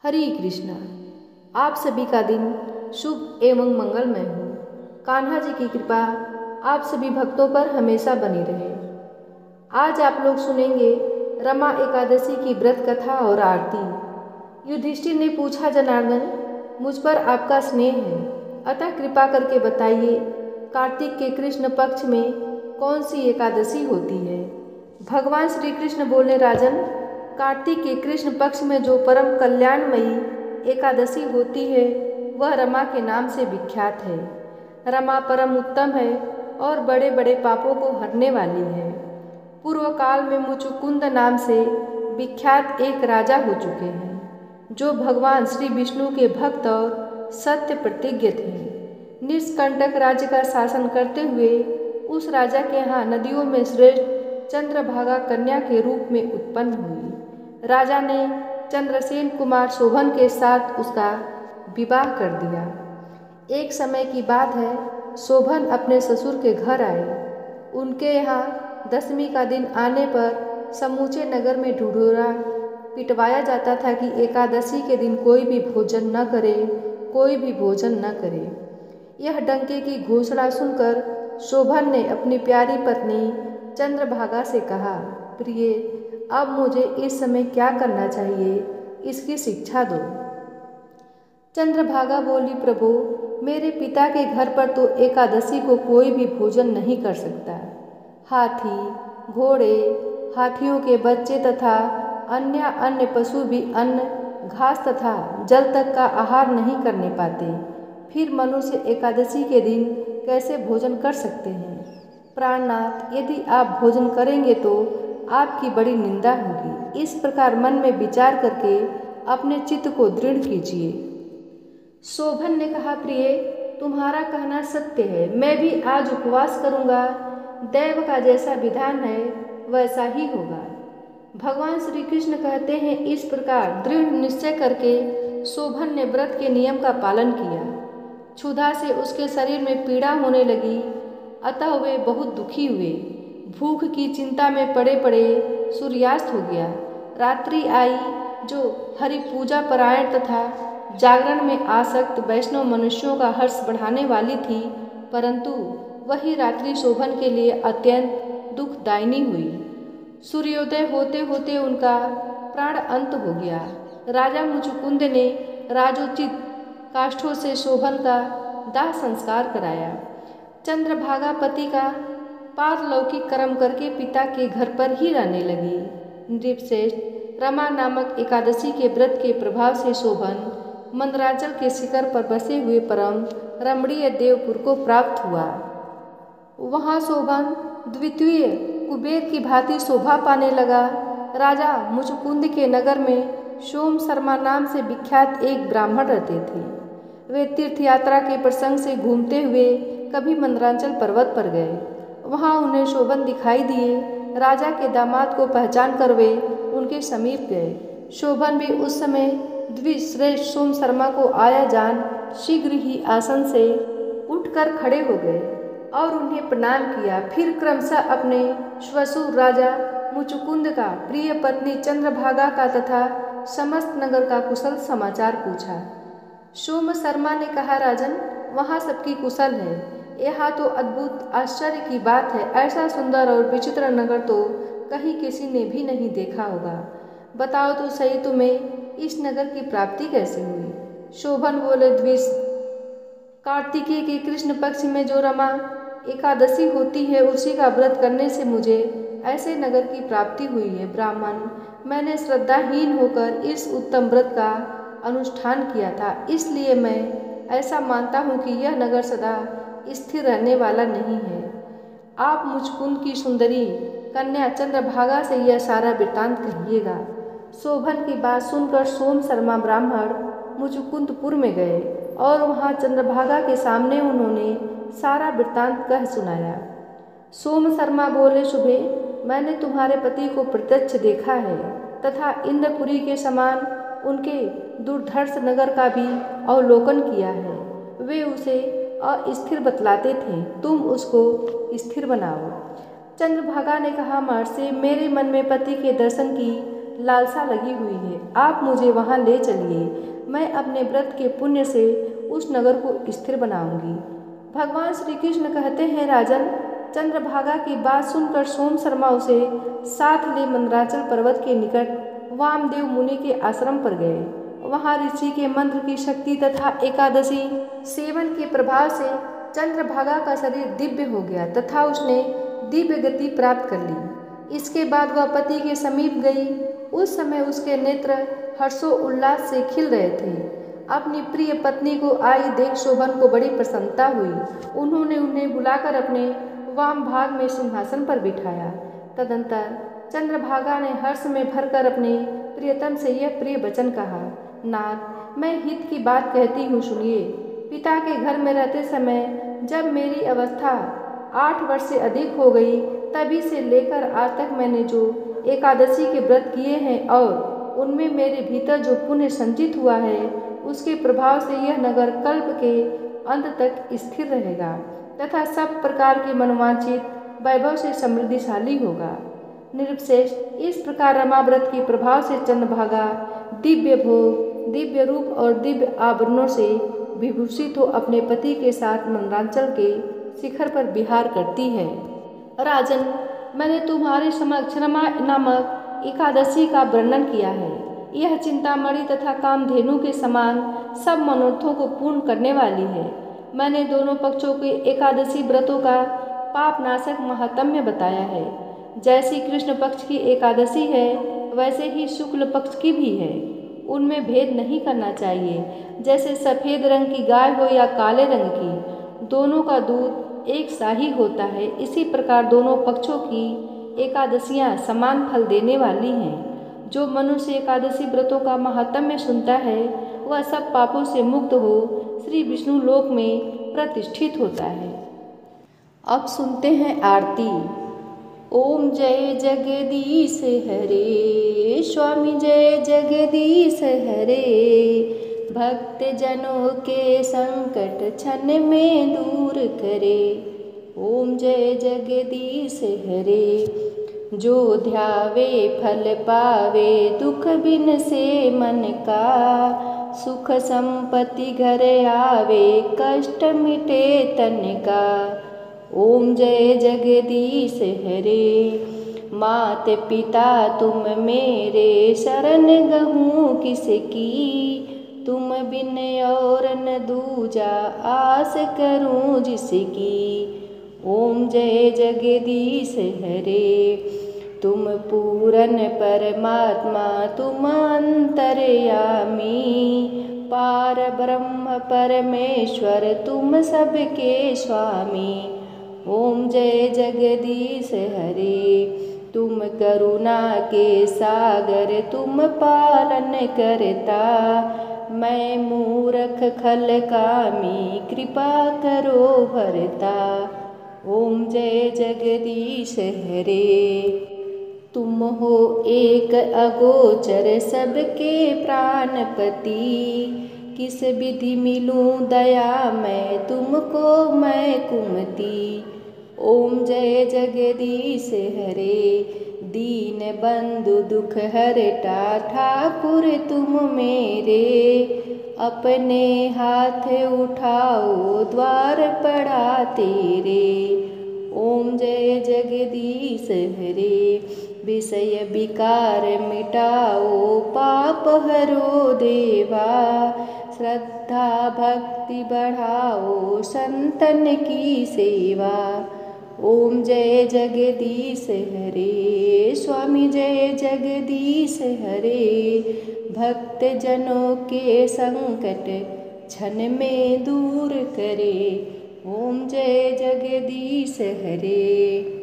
हरे कृष्णा। आप सभी का दिन शुभ एवं मंगलमय हो। कान्हा जी की कृपा आप सभी भक्तों पर हमेशा बनी रहे। आज आप लोग सुनेंगे रमा एकादशी की व्रत कथा और आरती। युधिष्ठिर ने पूछा, जनार्दन, मुझ पर आपका स्नेह है, अतः कृपा करके बताइए, कार्तिक के कृष्ण पक्ष में कौन सी एकादशी होती है। भगवान श्री कृष्ण बोले, राजन, कार्तिक के कृष्ण पक्ष में जो परम कल्याणमयी एकादशी होती है वह रमा के नाम से विख्यात है। रमा परम उत्तम है और बड़े बड़े पापों को हरने वाली है। पूर्व काल में मुचुकुंद नाम से विख्यात एक राजा हो चुके हैं, जो भगवान श्री विष्णु के भक्त और सत्य प्रतिज्ञ थे। निष्कंटक राज्य का शासन करते हुए उस राजा के यहाँ नदियों में श्रेष्ठ चंद्रभागा कन्या के रूप में उत्पन्न हुई। राजा ने चंद्रसेन कुमार शोभन के साथ उसका विवाह कर दिया। एक समय की बात है, शोभन अपने ससुर के घर आए। उनके यहाँ दशमी का दिन आने पर समूचे नगर में ढिढोरा पिटवाया जाता था कि एकादशी के दिन कोई भी भोजन न करे, कोई भी भोजन न करे। यह डंके की घोषणा सुनकर शोभन ने अपनी प्यारी पत्नी चंद्रभागा से कहा, प्रिय, अब मुझे इस समय क्या करना चाहिए, इसकी शिक्षा दो। चंद्रभागा बोली, प्रभु, मेरे पिता के घर पर तो एकादशी को कोई भी भोजन नहीं कर सकता। हाथी, घोड़े, हाथियों के बच्चे तथा अन्य पशु भी अन्न, घास तथा जल तक का आहार नहीं करने पाते। फिर मनुष्य एकादशी के दिन कैसे भोजन कर सकते हैं। प्राणनाथ, यदि आप भोजन करेंगे तो आपकी बड़ी निंदा होगी। इस प्रकार मन में विचार करके अपने चित्त को दृढ़ कीजिए। शोभन ने कहा, प्रिय, तुम्हारा कहना सत्य है, मैं भी आज उपवास करूंगा। दैव का जैसा विधान है वैसा ही होगा। भगवान श्री कृष्ण कहते हैं, इस प्रकार दृढ़ निश्चय करके शोभन ने व्रत के नियम का पालन किया। क्षुधा से उसके शरीर में पीड़ा होने लगी, अतः वे बहुत दुखी हुए। भूख की चिंता में पड़े पड़े सूर्यास्त हो गया। रात्रि आई, जो हरि पूजा परायण तथा जागरण में आसक्त वैष्णव मनुष्यों का हर्ष बढ़ाने वाली थी, परंतु वही रात्रि शोभन के लिए अत्यंत दुखदायिनी हुई। सूर्योदय होते होते उनका प्राण अंत हो गया। राजा मुचुकुंद ने राजोचित काष्ठों से शोभन का दाह संस्कार कराया। चंद्रभागा पति का पारलौकिक कर्म करके पिता के घर पर ही रहने लगी। नृपश्रेष्ठ, रमा नामक एकादशी के व्रत के प्रभाव से शोभन मंदराचल के शिखर पर बसे हुए परम रमणीय देवपुर को प्राप्त हुआ। वहाँ शोभन द्वितीय कुबेर की भांति शोभा पाने लगा। राजा मुचुकुंद के नगर में सोम शर्मा नाम से विख्यात एक ब्राह्मण रहते थे। वे तीर्थ यात्रा के प्रसंग से घूमते हुए कभी मंदराचल पर्वत पर गए। वहाँ उन्हें शोभन दिखाई दिए। राजा के दामाद को पहचान कर वे उनके समीप गए। शोभन भी उस समय द्विश्रेष्ठ सोम शर्मा को आया जान शीघ्र ही आसन से उठकर खड़े हो गए और उन्हें प्रणाम किया। फिर क्रमशः अपने श्वशुर राजा मुचुकुंद का, प्रिय पत्नी चंद्रभागा का तथा समस्त नगर का कुशल समाचार पूछा। सोम शर्मा ने कहा, राजन, वहाँ सबकी कुशल है। यहाँ तो अद्भुत आश्चर्य की बात है, ऐसा सुंदर और विचित्र नगर तो कहीं किसी ने भी नहीं देखा होगा। बताओ तो सही, तुम्हें इस नगर की प्राप्ति कैसे हुई। शोभन बोले, द्विज, कार्तिकेय के कृष्ण पक्ष में जो रमा एकादशी होती है उसी का व्रत करने से मुझे ऐसे नगर की प्राप्ति हुई है। ब्राह्मण, मैंने श्रद्धाहीन होकर इस उत्तम व्रत का अनुष्ठान किया था, इसलिए मैं ऐसा मानता हूँ कि यह नगर सदा स्थिर रहने वाला नहीं है। आप मुचुकुंद की सुंदरी कन्या चंद्रभागा से यह सारा वृत्तांत कहिएगा। शोभन की बात सुनकर सोम शर्मा ब्राह्मण मुचुकुंदपुर में गए और वहाँ चंद्रभागा के सामने उन्होंने सारा वृत्तांत कह सुनाया। सोम शर्मा बोले, शुभे, मैंने तुम्हारे पति को प्रत्यक्ष देखा है तथा इंद्रपुरी के समान उनके दुर्धर्ष नगर का भी अवलोकन किया है। वे उसे अस्थिर बतलाते थे, तुम उसको स्थिर बनाओ। चंद्रभागा ने कहा, महर्षि, मेरे मन में पति के दर्शन की लालसा लगी हुई है। आप मुझे वहाँ ले चलिए। मैं अपने व्रत के पुण्य से उस नगर को स्थिर बनाऊंगी। भगवान श्री कृष्ण कहते हैं, राजन, चंद्रभागा की बात सुनकर सोम शर्मा उसे साथ ले मंदराचल पर्वत के निकट वामदेव मुनि के आश्रम पर गए। वहाँ ऋषि के मंत्र की शक्ति तथा एकादशी सेवन के प्रभाव से चंद्रभागा का शरीर दिव्य हो गया तथा उसने दिव्य गति प्राप्त कर ली। इसके बाद वह पति के समीप गई। उस समय उसके नेत्र हर्षोल्लास से खिल रहे थे। अपनी प्रिय पत्नी को आई देख शोभन को बड़ी प्रसन्नता हुई। उन्होंने उन्हें बुलाकर अपने वाम भाग में सिंहासन पर बिठाया। तदंतर चंद्रभागा ने हर्ष में भरकर अपने प्रियतम से यह प्रिय वचन कहा, नाथ, मैं हित की बात कहती हूँ, सुनिए। पिता के घर में रहते समय जब मेरी अवस्था 8 वर्ष से अधिक हो गई, तभी से लेकर आज तक मैंने जो एकादशी के व्रत किए हैं और उनमें मेरे भीतर जो पुण्य संचित हुआ है, उसके प्रभाव से यह नगर कल्प के अंत तक स्थिर रहेगा तथा सब प्रकार के मनोवांछित वैभव से समृद्धिशाली होगा। निरुपशेष, इस प्रकार रमा व्रत के प्रभाव से चंद्रभागा दिव्य भोग, दिव्य रूप और दिव्य आभरणों से विभूषित हो अपने पति के साथ मंदराचल के शिखर पर विहार करती है। राजन, मैंने तुम्हारे समक्ष रमा नामक एकादशी का वर्णन किया है। यह चिंतामणि तथा कामधेनु के समान सब मनोरथों को पूर्ण करने वाली है। मैंने दोनों पक्षों के एकादशी व्रतों का पापनाशक महात्म्य बताया है। जैसी कृष्ण पक्ष की एकादशी है, वैसे ही शुक्ल पक्ष की भी है। उनमें भेद नहीं करना चाहिए। जैसे सफ़ेद रंग की गाय हो या काले रंग की, दोनों का दूध एक सा ही होता है। इसी प्रकार दोनों पक्षों की एकादशियाँ समान फल देने वाली हैं। जो मनुष्य एकादशी व्रतों का महात्म्य सुनता है, वह सब पापों से मुक्त हो श्री विष्णु लोक में प्रतिष्ठित होता है। अब सुनते हैं आरती। ओम जय जगदीश हरे, स्वामी जय जगदीश हरे। भक्त जनों के संकट क्षण में दूर करे। ओम जय जगदीश हरे। जो ध्यावे फल पावे, दुख बिन से मन का। सुख संपत्ति घर आवे, कष्ट मिटे तन का। ओम जय जगदीश हरे। मात पिता तुम मेरे, शरण गहूँ किसकी। तुम बिन और न दूजा, आस करूँ जिसकी। ओम जय जगदीश हरे। तुम पूरन परमात्मा, तुम अंतर्यामी। पार ब्रह्म परमेश्वर, तुम सबके स्वामी। ओम जय जगदीश हरे। तुम करुणा के सागर, तुम पालन करता। मैं मूर्ख खल कामी, कृपा करो भरता। ओम जय जगदीश हरे। तुम हो एक अगोचर, सबके प्राणपति। किस विधि मिलूं दया मैं, तुमको मैं कुमति। ओम जय जगदीश हरे। दीन बंधु दुख हरता, ठाकुर तुम मेरे। अपने हाथ उठाओ, द्वार पड़ा तेरे। ओम जय जगदीश हरे। विषय विकार मिटाओ, पाप हरो देवा। श्रद्धा भक्ति बढ़ाओ, संतन की सेवा। ओम जय जगदीश हरे। स्वामी जय जगदीश हरे। भक्त जनों के संकट क्षण में दूर करे। ओम जय जगदीश हरे।